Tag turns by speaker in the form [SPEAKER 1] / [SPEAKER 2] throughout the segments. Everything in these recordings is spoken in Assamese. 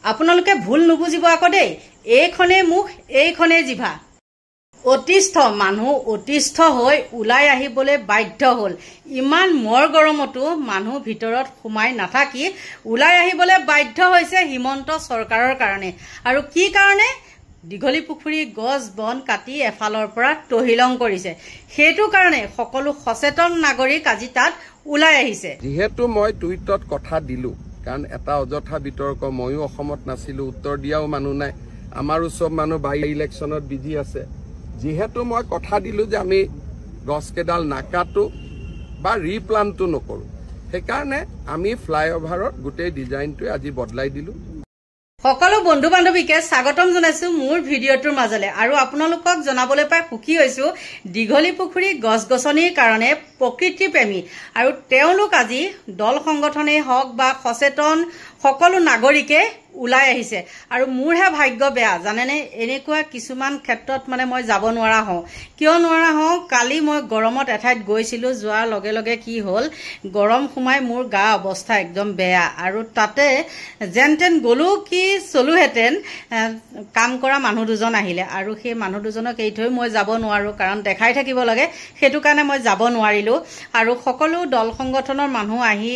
[SPEAKER 1] আপোনালোকে ভুল নুবুজিব আকৌ দেই এইখনে মুখ এইখনে জিভা অতিষ্ঠ মানুহ অতিষ্ঠ হৈ ওলাই আহিবলৈ বাধ্য হ'ল ইমান মৰ গৰমতো মানুহ ভিতৰত সোমাই নাথাকি ওলাই আহিবলৈ বাধ্য হৈছে হিমন্ত চৰকাৰৰ কাৰণে আৰু কি কাৰণে দীঘলী পুখুৰী গছ বন কাটি এফালৰ পৰা তহিলং কৰিছে সেইটো কাৰণে সকলো সচেতন নাগৰিক আজি তাত ওলাই আহিছে
[SPEAKER 2] যেহেতু মই টুইটত কথা দিলো কাৰণ এটা অযথা বিতৰ্ক ময়ো অসমত নাছিলো উত্তৰ দিয়াও মানুহ নাই আমাৰো সব মানুহ বাই ইলেকশ্যনত বিজি আছে যেহেতু মই কথা দিলো যে আমি গছকেডাল নাকাটো বা ৰিপ্লান্টটো নকৰো সেইকাৰণে আমি ফ্লাইঅভাৰৰ গোটেই ডিজাইনটো আজি বদলাই দিলো
[SPEAKER 1] সকলো বন্ধু বান্ধৱীকে স্বাগতম জনাইছো মোৰ ভিডিঅ'টোৰ মাজলে আৰু আপোনালোকক জনাবলৈ পাই সুখী হৈছো দীঘলী পুখুৰী গছ গছনিৰ কাৰণে প্ৰকৃতি প্ৰেমী আৰু তেওঁলোক আজি দল সংগঠনেই হওক বা সচেতন সকলো নাগৰিকে ওলাই আহিছে আৰু মোৰহে ভাগ্য বেয়া জানেনে এনেকুৱা কিছুমান ক্ষেত্ৰত মানে মই যাব নোৱাৰা হওঁ কিয় নোৱাৰা হওঁ কালি মই গৰমত এঠাইত গৈছিলো যোৱাৰ লগে লগে কি হ'ল গৰম সোমাই মোৰ গা অৱস্থা একদম বেয়া আৰু তাতে যেনতেন গলো কি চলুহেঁতেন কাম কৰা মানুহ দুজন আহিলে আৰু সেই মানুহ দুজনক এই থৈ মই যাব নোৱাৰো কাৰণ দেখাই থাকিব লাগে সেইটো কাৰণে মই যাব নোৱাৰিলো আৰু সকলো দল সংগঠনৰ মানুহ আহি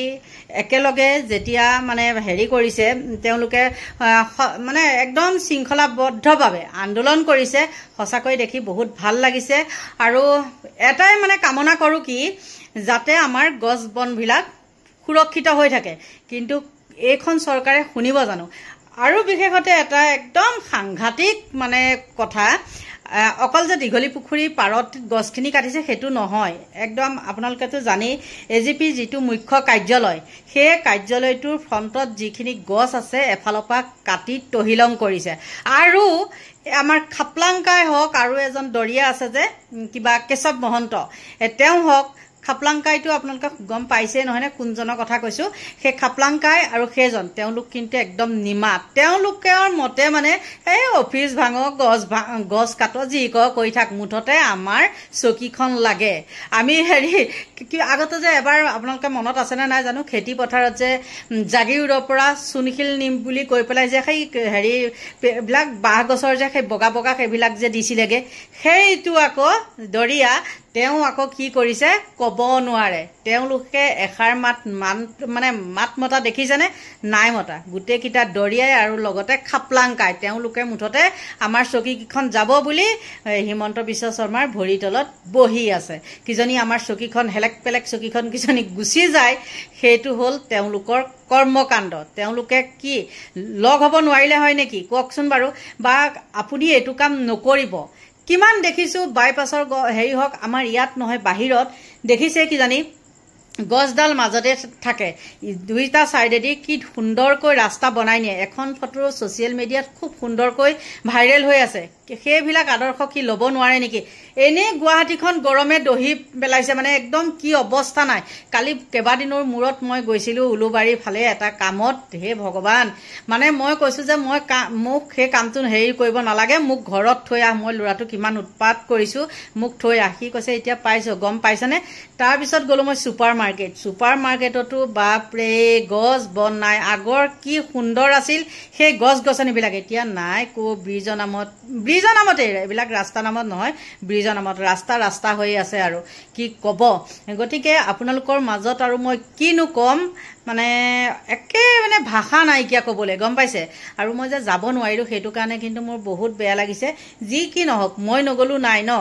[SPEAKER 1] একেলগে যেতিয়া মানে হেৰি কৰিছে তেওঁলোকে মানে একদম শৃংখলাবদ্ধভাৱে আন্দোলন কৰিছে সঁচাকৈ দেখি বহুত ভাল লাগিছে আৰু এটাই মানে কামনা কৰো কি যাতে আমাৰ গছ বনবিলাক সুৰক্ষিত হৈ থাকে কিন্তু এইখন চৰকাৰে শুনিব জানো আৰু বিশেষতে এটা একদম সাংঘাতিক মানে কথা অকল যে দীঘলী পুখুৰী পাৰত গছখিনি কাটিছে সেইটো নহয় একদম আপোনালোকেতো জানি এজিপি যিটো মুখ্য কাৰ্যালয় সেই কাৰ্যালয়টোৰ ফ্ৰণ্টত যিখিনি গছ আছে এফালৰ পৰা কাটি তহিলং কৰিছে আৰু আমাৰ খাপলাংকাই হওক আৰু এজন দৰিয়া আছে যে কিবা কেশৱ মহন্ত তেওঁ হওক খাপলাংকাইটো আপোনালোকে গম পাইছেই নহয় নে কোনজনৰ কথা কৈছো সেই খাপলাংকাই আৰু সেইজন তেওঁলোক কিন্তু একদম নিমাত তেওঁলোকৰ মতে মানে এই অফিচ ভাঙ গছ কাট যি কৈ থাক মুঠতে আমাৰ চকীখন লাগে আমি হেৰি কি আগতে যে এবাৰ আপোনালোকে মনত আছে নে নাই জানো খেতি পথাৰত যে জাগিৰোডৰ পৰা চুনশিল নিম বুলি কৈ পেলাই যে সেই হেৰি বিলাক বাঁহ গছৰ যে সেই বগা বগা সেইবিলাক যে দিছিলেগে সেইটো আকৌ দৰিয়া তেওঁ আকৌ কি কৰিছে কব নোৱাৰে তেওঁলোকে এখাৰ মাত মতা দেখিছেনে নাই মতা গোটেই কিটা দৰিয়াই আৰু লগতে খাপলাংকাই তেওঁলোকে মুঠতে আমাৰ চকীখন যাব বুলি হিমন্ত বিশ্ব শৰ্মাৰ ভৰি তলত বহি আছে কিজনী আমাৰ চকীখন হেলেক পেলেক চকীখন কিজনী গুচি যায় সেইটো হ'ল তেওঁলোকৰ কৰ্মকাণ্ড তেওঁলোকে কি লগ হ'ব নোৱাৰিলে হয় নেকি কওকচোন বাৰু বা আপুনি এইটো কাম নকৰিব কিমান দেখিছো বাইপাছৰ হেৰি হওক আমাৰ ইয়াত নহয় বাহিৰত দেখিছে কি জানি গছডাল মাজতে থাকে দুইটা সাইডেদি কি সুন্দৰকৈ ৰাস্তা বনাই নিয়ে এখন ফটো সোশ্যাল মিডিয়াত খুব সুন্দৰকৈ ভাইৰেল হৈ আছে সেইবিলাক আদৰ্শ কি ল'ব নোৱাৰে নেকি এনে গুৱাহাটীখন গৰমে দহি পেলাইছে মানে একদম কি অৱস্থা নাই কালি কেবাদিনৰ মূৰত মই গৈছিলো উলুবাৰী ফালে এটা কামত হে ভগৱান মানে মই কৈছো যে মই মোক সেই কামটো হেৰি কৰিব নালাগে মোক ঘৰত থৈ আহ মই লৰাটো কিমান উৎপাত কৰিছো মোক থৈ আহি কৈছে এতিয়া পাইছো গম পাইছনে তাৰ পিছত গলো মই সুপাৰ মাৰ্কেটতো বাপৰে গছ বন নাই আগৰ কি সুন্দৰ আছিল সেই গছ গছনিবিলাক এতিয়া নাই কো ব্ৰিজৰ নামতে এইবিলাক ৰাস্তা নামত নহয় ব্ৰিজৰ নামত ৰাস্তা হৈ আছে আৰু কি কব গতিকে আপোনালোকৰ মাজত আৰু মই কিনো কম মানে একে মানে ভাষা নাইকিয়া ক'বলৈ গম পাইছে আৰু মই যে যাব নোৱাৰিলো সেইটো কাৰণে কিন্তু মোৰ বহুত বেয়া লাগিছে যি কি নহওক মই নগলো নাই ন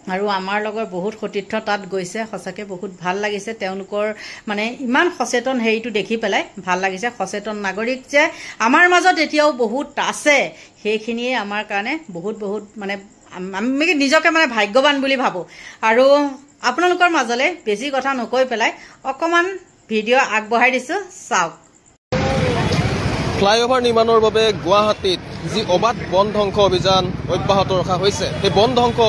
[SPEAKER 1] আৰু আমাৰ লগৰ বহুত সতীৰ্থ তাত গৈছে সঁচাকে বহুত ভাল লাগিছে তেওঁলোকৰ মানে ইমান সচেতন হেৰিটো দেখি পেলাই ভাল লাগিছে সচেতন নাগৰিক যে আমাৰ মাজত এতিয়াও বহুত আছে সেইখিনিয়ে আমাৰ কাৰণে বহুত মানে আমি নিজকে মানে ভাগ্যৱান বুলি ভাবো আৰু আপোনালোকৰ মাজলে বেছি কথা নকৈ পেলাই অকমান ভিডিঅ' আগবঢ়াই দিছো চাওক
[SPEAKER 3] ফ্লাইঅভাৰ নিৰ্মাণৰ বাবে গুৱাহাটীত যি অবাধ বন ধ্বংস অভিযান অব্যাহত ৰখা হৈছে সেই বন ধ্বংস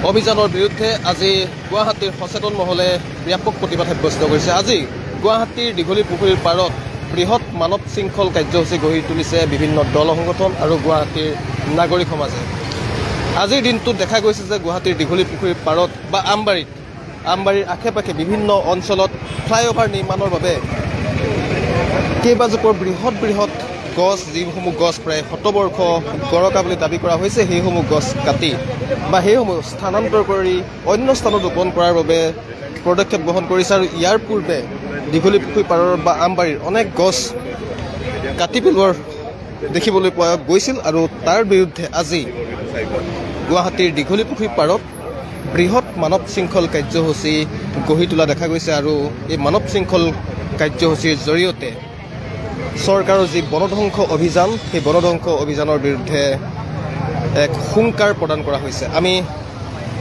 [SPEAKER 3] অভিযানৰ বিৰুদ্ধে আজি গুৱাহাটীৰ সচেতন মহলে ব্যাপক প্ৰতিবাদ সাব্যস্ত কৰিছে আজি গুৱাহাটীৰ দীঘলী পুখুৰীৰ পাৰত বৃহৎ মানৱ শৃংখল কাৰ্যসূচী গঢ়ি তুলিছে বিভিন্ন দল সংগঠন আৰু গুৱাহাটীৰ নাগৰিক সমাজে আজিৰ দিনটোত দেখা গৈছে যে গুৱাহাটীৰ দীঘলী পুখুৰীৰ পাৰত বা আমবাৰীৰ আশে-পাশে বিভিন্ন অঞ্চলত ফ্লাইঅভাৰ নিৰ্মাণৰ বাবে কেইবাজোপৰ বৃহৎ গছ যিসমূহ গছ প্ৰায় শতবৰ্ষ গৰকা বুলি দাবী কৰা হৈছে সেইসমূহ গছ কাটি বা সেইসমূহ স্থানান্তৰ কৰি অন্য স্থানত ৰোপণ কৰাৰ বাবে পদক্ষেপ গ্ৰহণ কৰিছে। আৰু ইয়াৰ পূৰ্বে দীঘলী পুখুৰী পাৰৰ বা আমবাৰীৰ অনেক গছ কাটি পেলোৱাৰ দেখিবলৈ পোৱা গৈছিল। আৰু তাৰ বিৰুদ্ধে আজি গুৱাহাটীৰ দীঘলী পুখুৰী পাৰত বৃহৎ মানৱ শৃংখল কাৰ্যসূচী গঢ়ি তোলা দেখা গৈছে। আৰু এই মানৱ শৃংখল কাৰ্যসূচীৰ জৰিয়তে চৰকাৰৰ যি বনধ্বংস অভিযান সেই বনধ্বংস অভিযানৰ বিৰুদ্ধে এক হুংকাৰ প্ৰদান কৰা হৈছে। আমি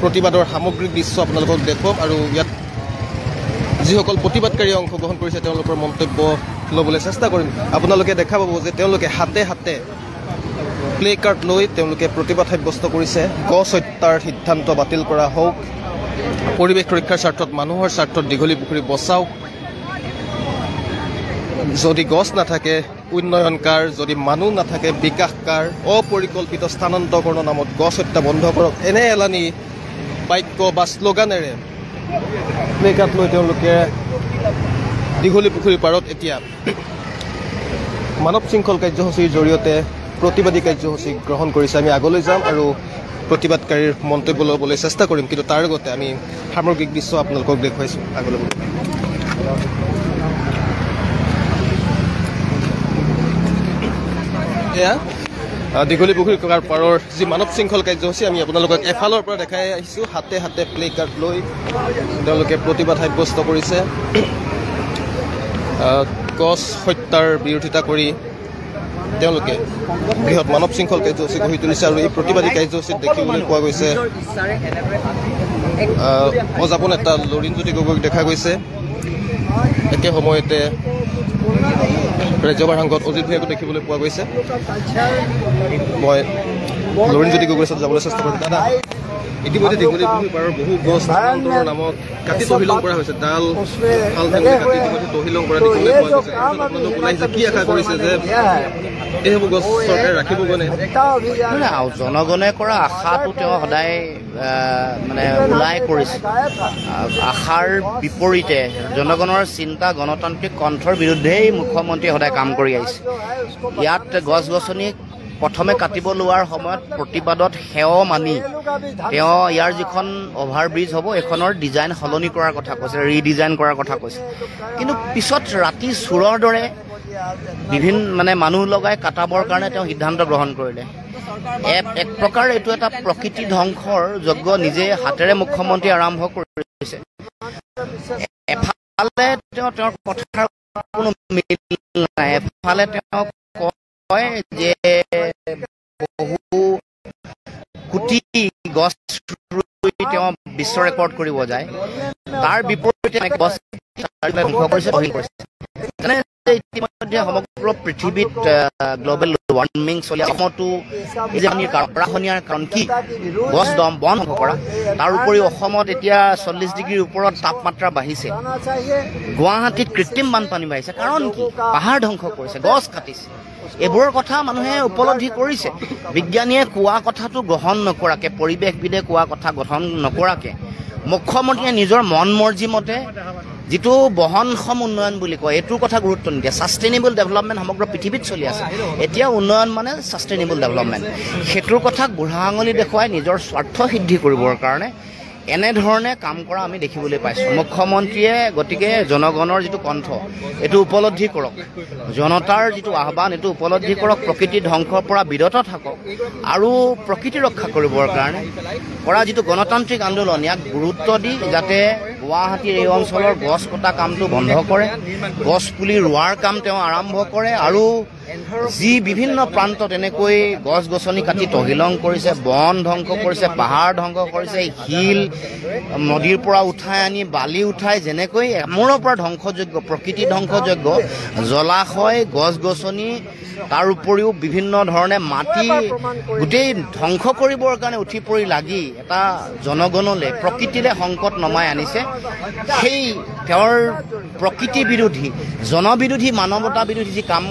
[SPEAKER 3] প্ৰতিবাদৰ সামগ্ৰিক দৃশ্য আপোনালোকক দেখুৱাম আৰু ইয়াত যিসকল প্ৰতিবাদকাৰীয়ে অংশগ্ৰহণ কৰিছে তেওঁলোকৰ মন্তব্য ল'বলৈ চেষ্টা কৰিম। আপোনালোকে দেখা পাব যে তেওঁলোকে হাতে হাতে প্লে কাৰ্ড লৈ তেওঁলোকে প্ৰতিবাদ সাব্যস্ত কৰিছে। গছ হত্যাৰ সিদ্ধান্ত বাতিল কৰা হওক, পৰিৱেশ সুৰক্ষাৰ স্বাৰ্থত মানুহৰ স্বাৰ্থত দীঘলী পুখুৰী বচাওক, যদি গছ নাথাকে উন্নয়নকাৰ, যদি মানুহ নাথাকে বিকাশকাৰ, অপৰিকল্পিত স্থানান্তকৰণৰ নামত গছ হত্যা বন্ধ কৰক, এনে এলানি বাক্য বা শ্লোগানেৰে প্লে কাৰ্ড লৈ তেওঁলোকে দীঘলী পুখুৰীৰ পাৰত এতিয়া মানৱ শৃংখল কাৰ্যসূচীৰ জৰিয়তে প্ৰতিবাদী কাৰ্যসূচী গ্ৰহণ কৰিছে। আমি আগলৈ যাম আৰু প্ৰতিবাদকাৰীৰ মন্তব্য ল'বলৈ চেষ্টা কৰিম, কিন্তু তাৰ আগতে আমি সামগ্ৰিক দৃশ্য আপোনালোকক দেখুৱাইছোঁ। আগলৈ এয়া দীঘলী পুখুৰী পাৰৰ যি মানৱ শৃংখল কাৰ্যসূচী আমি আপোনালোকক এফালৰ পৰা দেখাই আহিছোঁ। হাতে হাতে প্লে কাৰ্ড লৈ তেওঁলোকে প্ৰতিবাদ সাব্যস্ত কৰিছে। গছ হত্যাৰ বিৰোধিতা কৰি তেওঁলোকে বৃহৎ মানৱ শৃংখল কাৰ্যসূচী গঢ়ি তুলিছে। আৰু এই প্ৰতিবাদী কাৰ্যসূচীত দেখিবলৈ পোৱা গৈছে অজাপ নেতা লৰিণজ্যোতি গগৈক দেখা গৈছে। একে সময়তে ৰাজ্যসভাৰ সাংসদ অজিত ভূঞাকো দেখিবলৈ পোৱা গৈছে। মই লৰিণজ্যোতি গগৈৰ ওচৰত যাবলৈ চেষ্টা কৰিম। দাদা, ইতিমধ্যে দীঘলী পুখুৰী পাৰৰ বহু গছ স্থানান্তৰৰ নামত কাটি তহিলং কৰা হৈছে, ডাল ফাল কাটি ইতিমধ্যে তহিলং কৰা দেখিবলৈ পোৱা গৈছে। আপোনালোক ওলাইছে, কি আশা কৰিছে যে এইসমূহ গছ চৰকাৰে ৰাখিবগৈনে?
[SPEAKER 4] জনগণে কৰা আশাটো তেওঁ সদায় মানে ওলাই কৰিছে। আশাৰ বিপৰীতে জনগণৰ চিন্তা গণতান্ত্ৰিক কণ্ঠৰ বিৰুদ্ধেই মুখ্যমন্ত্ৰীয়ে সদায় কাম কৰি আহিছে। ইয়াত গছ গছনি প্ৰথমে কাটিব লোৱাৰ সময়ত প্ৰতিবাদত সেৱ মানি তেওঁ ইয়াৰ যিখন অভাৰব্ৰিজ হ'ব এইখনৰ ডিজাইন সলনি কৰাৰ কথা কৈছে, ৰিডিজাইন কৰাৰ কথা কৈছে। কিন্তু পিছত ৰাতি চোৰৰ দৰে বিভিন্ন মানে মানুহ লগাই কাটাবৰ কাৰণে তেওঁ সিদ্ধান্ত গ্ৰহণ কৰিলে। এক প্ৰকাৰ এইটো এটা প্ৰকৃতি ধ্বংসৰ যজ্ঞ নিজে হাতেৰে মুখ্যমন্ত্ৰী আৰম্ভ কৰিছে। এফালে তেওঁ তেওঁৰ কথাৰ কোনো মিল নাই, এফালে তেওঁ কয় যে বহু কোটি গছ ৰুই তেওঁ বিশ্ব ৰেকৰ্ড কৰিব যায়, তাৰ বিপৰীতে গছ ধ্বংস কৰিছে। ইতিমধ্যে সমগ্ৰ পৃথিৱীত গ্ল'বেল ৱাৰ্মিং চলি অসমতো এই যে আমি গৰাখহনীয়াৰ কাৰণ কি? গছ বন ধ্বংস কৰা। তাৰ উপৰিও অসমত এতিয়া 40 ডিগ্ৰীৰ ওপৰত তাপমাত্ৰা বাঢ়িছে। গুৱাহাটীত কৃত্ৰিম বানপানী বাঢ়িছে। কাৰণ কি? পাহাৰ ধ্বংস কৰিছে, গছ কাটিছে। এইবোৰৰ কথা মানুহে উপলব্ধি কৰিছে। বিজ্ঞানীয়ে কোৱা কথাটো গ্ৰহণ নকৰাকে, পৰিৱেশবিদে কোৱা কথা গ্ৰহণ নকৰাকে মুখ্যমন্ত্ৰীয়ে নিজৰ মন মৰ্জি মতে যিটো বহনক্ষম উন্নয়ন বুলি কয় এইটোৰ কথা গুৰুত্ব নিদিয়ে। ছাষ্টেইনেবল ডেভেলপমেণ্ট সমগ্ৰ পৃথিৱীত চলি আছে। এতিয়া উন্নয়ন মানে ছাষ্টেইনেবল ডেভেলপমেণ্ট, সেইটোৰ কথা বুঢ়া আঙুলি দেখুৱাই নিজৰ স্বাৰ্থ সিদ্ধি কৰিবৰ কাৰণে এনেধৰণে কাম কৰা আমি দেখিবলৈ পাইছোঁ। মুখ্যমন্ত্ৰীয়ে গতিকে জনগণৰ যিটো কণ্ঠ এইটো উপলব্ধি কৰক, জনতাৰ যিটো আহ্বান এইটো উপলব্ধি কৰক, প্ৰকৃতি ধ্বংসৰ পৰা বিৰত থাকক আৰু প্ৰকৃতি ৰক্ষা কৰিবৰ কাৰণে কৰা যিটো গণতান্ত্ৰিক আন্দোলন ইয়াক গুৰুত্ব দি যাতে গুৱাহাটীৰ এই অঞ্চলৰ গছ কটা কামটো বন্ধ কৰে, গছ পুলি ৰোৱাৰ কাম তেওঁ আৰম্ভ কৰে। আৰু যি বিভিন্ন প্ৰান্তত এনেকৈ গছ গছনি কাটি তহিলং কৰিছে, বন ধ্বংস কৰিছে, পাহাৰ ধ্বংস কৰিছে, শিল নদীৰ পৰা উঠাই আনি বালি উঠাই যেনেকৈ এমূৰৰ পৰা ধ্বংসযোগ্য, প্ৰকৃতি ধ্বংসযোগ্য জলাশয়, গছ গছনি, তাৰ উপৰিও বিভিন্ন ধৰণে মাটি গোটেই ধ্বংস কৰিবৰ কাৰণে উঠি পৰি লাগি এটা জনগণলৈ প্ৰকৃতিৰে সংকট নমাই আনিছে। সেই তেওঁৰ প্ৰকৃতি বিৰোধী, জনবিৰোধী, মানৱতা বিৰোধী যি কাম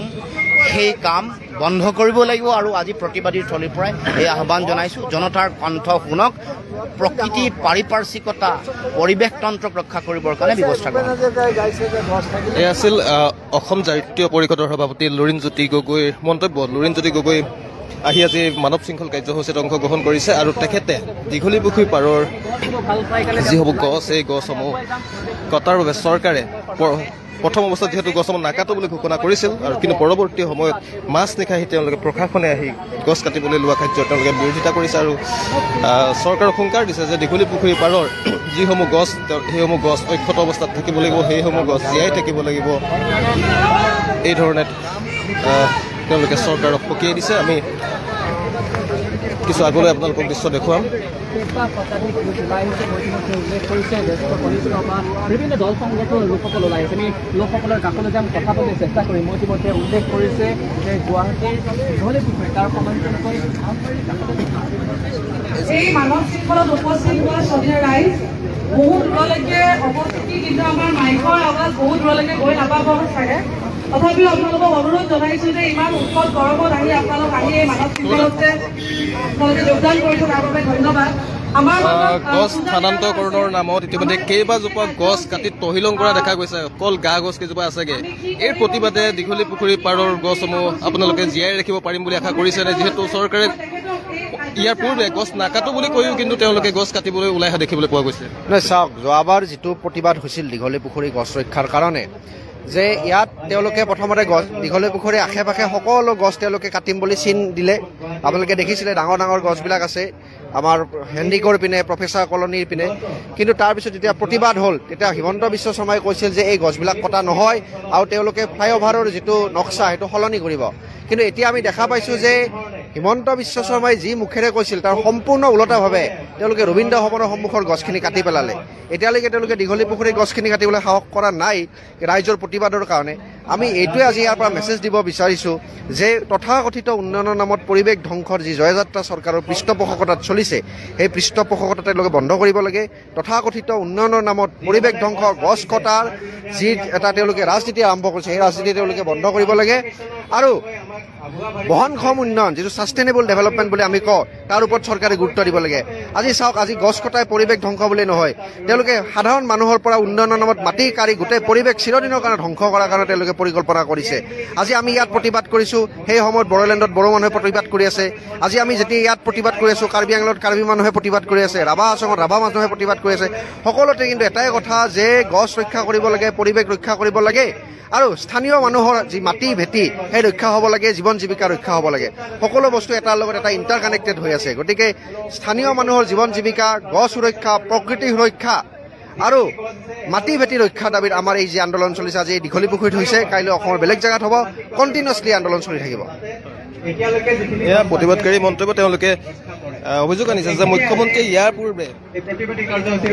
[SPEAKER 4] সেই কাম বন্ধ কৰিব লাগিব আৰু আজি প্ৰতিবাদীৰ থলীৰ পৰাই এই আহ্বান জনাইছোঁ জনতাৰ কণ্ঠ শুনক প্ৰকৃতি পাৰিপাৰ্শ্বিকতা পৰিৱেশ তন্ত্ৰক ৰক্ষা কৰিবৰ কাৰণে ব্যৱস্থা কৰক
[SPEAKER 3] এই আছিল অসম জাতীয় পৰিষদৰ সভাপতি লুৰিণজ্যোতি গগৈৰ মন্তব্য লুৰিণজ্যোতি গগৈ আহি আজি মানৱ শৃংখল কাৰ্যসূচীত অংশগ্ৰহণ কৰিছে আৰু তেখেতে দীঘলী পুখুৰী পাৰৰ যিসমূহ গছ এই গছসমূহ কটাৰ বাবে চৰকাৰে প্ৰথম অৱস্থাত যিহেতু গছসমূহ নাকাটো বুলি ঘোষণা কৰিছিল আৰু কিন্তু পৰৱৰ্তী সময়ত মাছ নিশাহি তেওঁলোকে প্ৰশাসনে আহি গছ কাটিবলৈ লোৱা কাৰ্য তেওঁলোকে বিৰোধিতা কৰিছে আৰু চৰকাৰক হুংকাৰ দিছে যে দীঘলী পুখুৰী পাৰৰ যিসমূহ গছ সেইসমূহ গছ অক্ষত অৱস্থাত থাকিব লাগিব সেইসমূহ গছ জীয়াই থাকিব লাগিব এই ধৰণে তেওঁলোকে চৰকাৰক সকীয়াই দিছে আমি কিছু আগলৈ আপোনালোকক দৃশ্য দেখুৱাম
[SPEAKER 5] বিভিন্ন দল সংগঠনৰ লোকসকল ওলাই আছে আমি লোকসকলৰ কাষলৈ যাম কথা পাতিবলৈ চেষ্টা কৰিম মই ইতিমধ্যে উল্লেখ কৰিছে যে গুৱাহাটীৰ দীঘলী পুখুৰী তাৰ সমান্তৰালকৈ
[SPEAKER 6] এই মানৱ শৃংখলত উপস্থিত হোৱা স্বধীয় ৰাইজ বহু দূৰলৈকে অৱস্থিতি কিন্তু আমাৰ মাইকৰ আৱাজ বহু দূৰলৈকে গৈ নাপাব চাগে তথাপিও আপোনালোকক অনুৰোধ জনাইছোঁ যে ইমান উৎসৱ গৰমত আহি আপোনালোক আহি এই মানৱ শৃংখলত যে আপোনালোকে যোগদান কৰিছে তাৰ বাবে ধন্যবাদ
[SPEAKER 3] গছ স্থানান্তৰকৰণৰ নামত ইতিমধ্যে কেইবাজোপা গছ কাটি তহিলং কৰা দেখা গৈছে অকল গা গছ কেইজোপা আছেগে এই প্ৰতিবাদে দীঘলী পুখুৰী পাৰৰ গছসমূহ আপোনালোকে জীয়াই ৰাখিব পাৰিম বুলি আশা কৰিছেনে যিহেতু চৰকাৰে ইয়াৰ পূৰ্বে গছ নাকাটো বুলি কৈও কিন্তু তেওঁলোকে গছ কাটিবলৈ ওলাই অহা দেখিবলৈ পোৱা গৈছে
[SPEAKER 7] নাই চাওক যোৱাবাৰ যিটো প্ৰতিবাদ হৈছিল দীঘলী পুখুৰী গছ ৰক্ষাৰ কাৰণে যে ইয়াত তেওঁলোকে প্ৰথমতে গছ দীঘলী পুখুৰীৰ আশে পাশে সকলো গছ তেওঁলোকে কাটিম বুলি চিন দিলে আপোনালোকে দেখিছিলে ডাঙৰ ডাঙৰ গছবিলাক আছে আমাৰ হেণ্ডিকৰ পিনে প্ৰফেচাৰ কলনীৰ পিনে কিন্তু তাৰপিছত যেতিয়া প্ৰতিবাদ হ'ল তেতিয়া হিমন্ত বিশ্ব শৰ্মাই কৈছিল যে এই গছবিলাক কটা নহয় আৰু তেওঁলোকে ফ্লাইঅভাৰৰ যিটো নক্সা সেইটো সলনি কৰিব কিন্তু এতিয়া আমি দেখা পাইছোঁ যে হিমন্ত বিশ্ব শৰ্মাই যি মুখেৰে কৈছিল তাৰ সম্পূৰ্ণ ওলোটাভাৱে তেওঁলোকে ৰবীন্দ্ৰ ভৱনৰ সন্মুখৰ গছখিনি কাটি পেলালে এতিয়ালৈকে তেওঁলোকে দীঘলী পুখুৰীৰ গছখিনি কাটিবলৈ সাহস কৰা নাই ৰাইজৰ প্ৰতিবাদৰ কাৰণে আমি এইটোৱে আজি ইয়াৰ পৰা মেছেজ দিব বিচাৰিছোঁ যে তথাকথিত উন্নয়নৰ নামত পৰিৱেশ ধ্বংসৰ যি জয়যাত্ৰা চৰকাৰৰ পৃষ্ঠপোষকতাত চলিছে সেই পৃষ্ঠপোষকতা তেওঁলোকে বন্ধ কৰিব লাগে তথাকথিত উন্নয়নৰ নামত পৰিৱেশ ধ্বংস গছ কটাৰ যি এটা তেওঁলোকে ৰাজনীতি আৰম্ভ কৰিছে সেই ৰাজনীতি তেওঁলোকে বন্ধ কৰিব লাগে আৰু বহনক্ষম উন্নয়ন যিটো ছাষ্টেইনেবল ডেভেলপমেণ্ট বুলি আমি কওঁ তাৰ ওপৰত চৰকাৰে গুৰুত্ব দিব লাগে আজি চাওক আজি গছ কটাই পৰিৱেশ ধ্বংস বুলি নহয় তেওঁলোকে সাধাৰণ মানুহৰ পৰা উন্নয়নৰ নামত মাটি কাঢ়ি গোটেই পৰিৱেশ চিৰদিনৰ কাৰণে ধ্বংস কৰাৰ কাৰণে তেওঁলোকে পৰিকল্পনা কৰিছে আজি আমি ইয়াত প্ৰতিবাদ কৰিছোঁ সেই সময়ত বড়োলেণ্ডত বড়ো মানুহে প্ৰতিবাদ কৰি আছে আজি আমি যেতিয়া ইয়াত প্ৰতিবাদ কৰি আছোঁ কাৰ্বি আংলঙত কাৰ্বি মানুহে প্ৰতিবাদ কৰি আছে ৰাভা আছঙত ৰাভা মানুহে প্ৰতিবাদ কৰি আছে সকলোতে কিন্তু এটাই কথা যে গছ ৰক্ষা কৰিব লাগে পৰিৱেশ ৰক্ষা কৰিব লাগে আৰু স্থানীয় মানুহৰ যি মাটি ভেটি সেই ৰক্ষা হ'ব লাগে জীৱন জীৱিকা ৰক্ষা হ'ব লাগে সকলো বস্তু এটাৰ লগত এটা ইণ্টাৰ কানেক্টেড হৈ আছে গতিকে স্থানীয় মানুহৰ জীৱন জীৱিকা গছ সুৰক্ষা প্ৰকৃতি সুৰক্ষা আৰু মাটি ভেটি ৰক্ষা দাবীত আমাৰ এই যি আন্দোলন চলিছে আজি দীঘলী পুখুৰীত হৈছে কাইলৈ অসমৰ বেলেগ জেগাত হ'ব কণ্টিনিউছলি আন্দোলন চলি থাকিব
[SPEAKER 3] এয়া প্ৰতিবাদকাৰী মন্তব্য তেওঁলোকে অভিযোগ আনিছে যে মুখ্যমন্ত্ৰীয়ে ইয়াৰ পূৰ্বে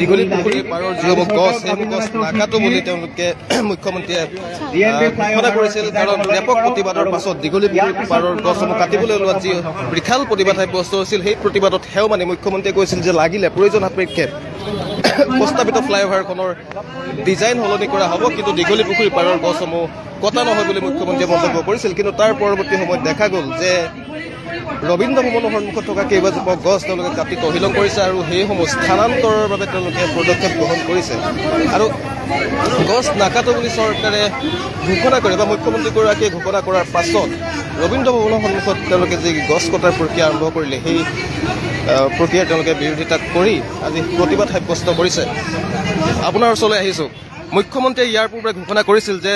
[SPEAKER 3] দীঘলী পুখুৰীৰ পাৰৰ যিসমূহ গছ সেইসমূহ গছ নাকাটো বুলি তেওঁলোকে মুখ্যমন্ত্ৰীয়ে ঘোষণা কৰিছিল কাৰণ ব্যাপক প্ৰতিবাদৰ পাছত দীঘলী পুখুৰীৰ পাৰৰ গছসমূহ কাটিবলৈ লোৱাত যি বিশাল প্ৰতিবাদ সাব্যস্ত হৈছিল সেই প্ৰতিবাদত সেও মানে মুখ্যমন্ত্ৰীয়ে কৈছিল যে লাগিলে প্ৰয়োজন সাপেক্ষে প্ৰস্তাৱিত ফ্লাইঅভাৰখনৰ ডিজাইন সলনি কৰা হ'ব কিন্তু দীঘলী পুখুৰীৰ পাৰৰ গছসমূহ কটা নহয় বুলি মুখ্যমন্ত্ৰীয়ে মন্তব্য কৰিছিল কিন্তু তাৰ পৰৱৰ্তী সময়ত দেখা গ'ল যে ৰবীন্দ্ৰ ভৱনৰ সন্মুখত থকা কেইবাজোপা গছ তেওঁলোকে কাটি তহিলং কৰিছে আৰু সেইসমূহ স্থানান্তৰৰ বাবে তেওঁলোকে পদক্ষেপ গ্ৰহণ কৰিছে আৰু গছ নাকাটো বুলি চৰকাৰে ঘোষণা কৰে বা মুখ্যমন্ত্ৰীগৰাকীয়ে ঘোষণা কৰাৰ পাছত ৰবীন্দ্ৰ ভৱনৰ সন্মুখত তেওঁলোকে যি গছ কটাৰ প্ৰক্ৰিয়া আৰম্ভ কৰিলে সেই প্ৰক্ৰিয়াৰ তেওঁলোকে বিৰোধিতা কৰি আজি প্ৰতিবাদ সাব্যস্ত কৰিছে আপোনাৰ ওচৰলৈ আহিছোঁ মুখ্যমন্ত্ৰীয়ে ইয়াৰ পূৰ্বে ঘোষণা কৰিছিল যে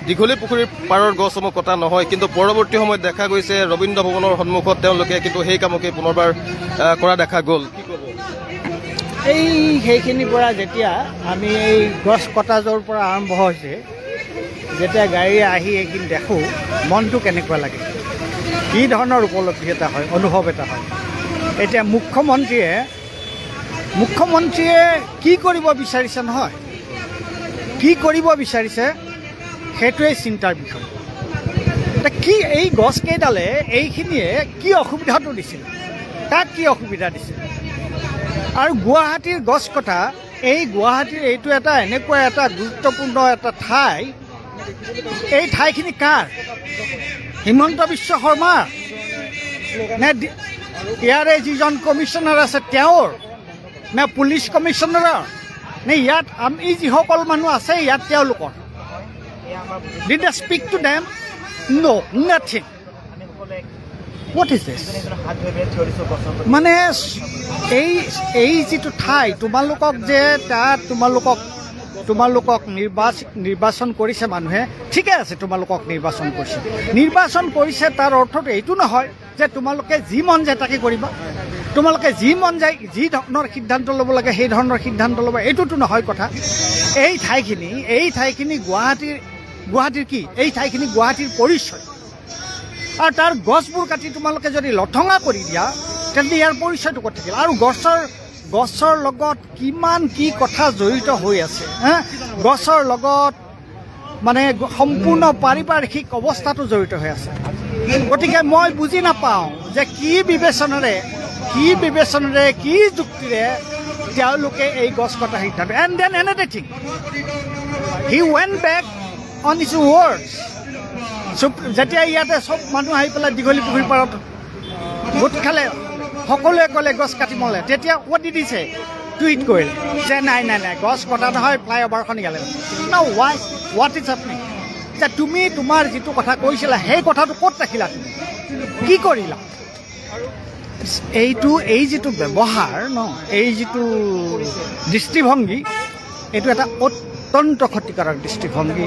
[SPEAKER 3] দীঘলী পুখুৰীৰ পাৰৰ গছসমূহ কটা নহয় কিন্তু পৰৱৰ্তী সময়ত দেখা গৈছে ৰবীন্দ্ৰ ভৱনৰ সন্মুখত তেওঁলোকে কিন্তু সেই কামকে পুনৰবাৰ কৰা দেখা গ'ল
[SPEAKER 8] সেইখিনিৰ পৰা যেতিয়া আমি এই গছ কটাযোৰ পৰা আৰম্ভ হৈছে যেতিয়া গাড়ী আহি এইখিনি দেখোঁ মনটো কেনেকুৱা লাগে কি ধৰণৰ উপলব্ধি এটা হয় অনুভৱ এটা হয় এতিয়া মুখ্যমন্ত্ৰীয়ে কি কৰিব বিচাৰিছে নহয় কি কৰিব বিচাৰিছে সেইটোৱেই চিন্তাৰ বিষয় এতিয়া কি এই গছকেইডালে এইখিনিয়ে কি অসুবিধাটো দিছিল তাক কি অসুবিধা দিছিল আৰু গুৱাহাটীৰ গছ কটা এই গুৱাহাটীৰ এইটো এটা এনেকুৱা এটা গুৰুত্বপূৰ্ণ এটা ঠাই এই ঠাইখিনি কাৰ? হিমন্ত বিশ্ব শৰ্মাৰ নে ইয়াৰে যিজন কমিশ্যনাৰ আছে তেওঁৰ, নে পুলিচ কমিশ্যনাৰৰ, নে ইয়াত আমি যিসকল মানুহ আছে ইয়াত তেওঁলোকৰ? Did they speak to them? No, nothing. What is this? মানে এই যিটো ঠাই তোমালোকক যে তাত তোমালোকক নিৰ্বাচন কৰিছে মানুহে, ঠিকে আছে, তোমালোকক নিৰ্বাচন কৰিছে তাৰ অৰ্থটো এইটো নহয় যে তোমালোকে যি মন যায় তাকে কৰিবা, তোমালোকে যি মন যায় যি ধৰণৰ সিদ্ধান্ত ল'ব লাগে সেই ধৰণৰ সিদ্ধান্ত ল'বা, এইটোতো নহয় কথা। এই ঠাইখিনি গুৱাহাটীৰ কি? এই ঠাইখিনি গুৱাহাটীৰ পৰিচয়, আৰু তাৰ গছবোৰ কাটি তোমালোকে যদি লঠঙা কৰি দিয়া তেন্তে ইয়াৰ পৰিচয়টো ক'ত থাকিল? আৰু গছৰ লগত কিমান কি কথা জড়িত হৈ আছে, গছৰ লগত মানে সম্পূৰ্ণ পাৰিপাৰ্শ্বিক অৱস্থাটো জড়িত হৈ আছে। গতিকে মই বুজি নাপাওঁ যে কি বিবেচনাৰে কি যুক্তিৰে তেওঁলোকে এই গছ কটা সিদ্ধান্ত। And then another thing, he went back on his words. যেতিয়া ইয়াতে চব মানুহ আহি পেলাই দীঘলী পুখুৰী পাৰত গোট খালে, সকলোৱে ক'লে গছ কাটিবলে, তেতিয়া what did he say? Tweet কৰিলে যে নাই গছ কটা নহয়, ফ্লাইঅভাৰখন ইয়ালে। নাও what is happening? যে তুমি তোমাৰ যিটো কথা কৈছিলা সেই কথাটো ক'ত ৰাখিলা, তুমি কি কৰিলা? এই যিটো ব্যৱহাৰ এই যিটো দৃষ্টিভংগী, এইটো এটা অত্যন্ত ক্ষতিকাৰক দৃষ্টিভংগী,